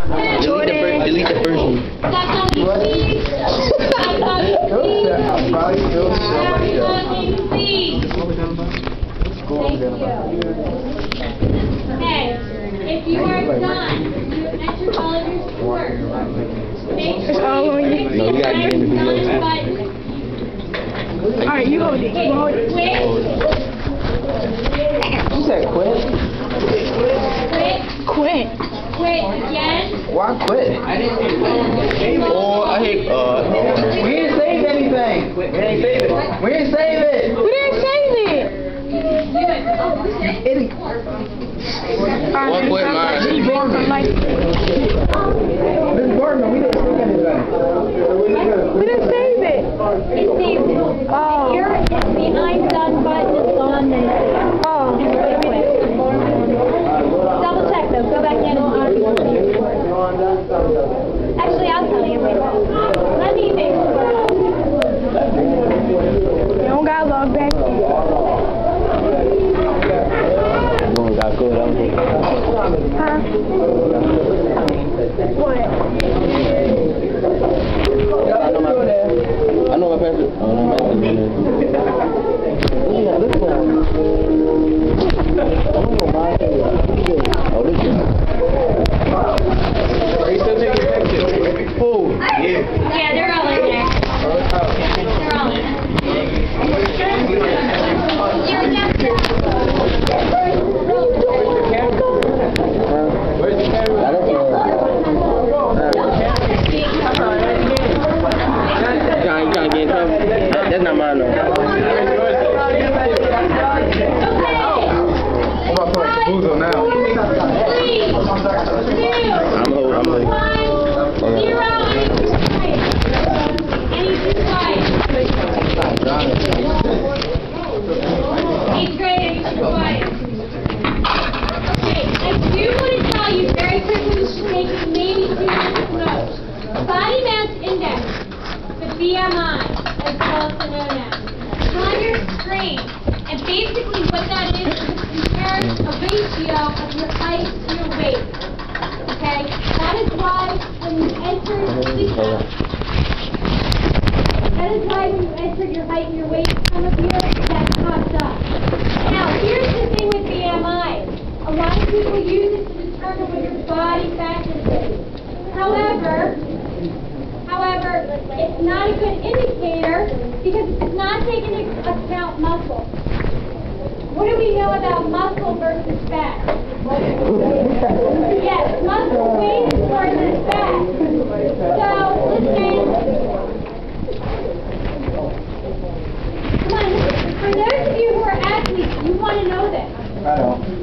Delete the first one. Okay, if you are done, you enter all of your scores. Make sure you gotta get in the video too. Alright, you hold it. You hold it. You said quit? Quit. Quit again. Why quit? Oh, I hate, we didn't save anything. We didn't save it. We didn't save it. We didn't save it. Idiot. Alright, quit mine? Miss Bartman, we didn't save anything. We didn't save it. It's saved. Oh. If your behind done button is gone, then Oh. double check though. Go back in and actually, I'll tell you. Wait. Let me make sure. You don't got log back. Huh? What? I know my pastor. Oh, no, my pastor. Oh, this guy. Are you still taking pictures? Oh, yeah. Yeah, they're all in there. They're all in there. Where's the camera? I don't know. You can't get in trouble. That's not mine, though. I'm about to play Caboozle now. I'm holding. Eighth grade, quiet. Okay, I do want to tell you very quickly, we should take maybe 2 minutes notes. Body mass index, the BMI, as well as known as. It's on your screen, and basically what that is compares a ratio of your height to your weight. Okay, that is why when you enter your height and your weight, some of you that pops up. Now, here's the thing with BMI. A lot of people use it to determine what your body fat is. However, it's not a good indicator because it's not taking into account muscle. What do we know about muscle versus fat? Yes, muscle weight versus fat. So, listen. Come on, for those of you who are athletes, you want to know this. I don't.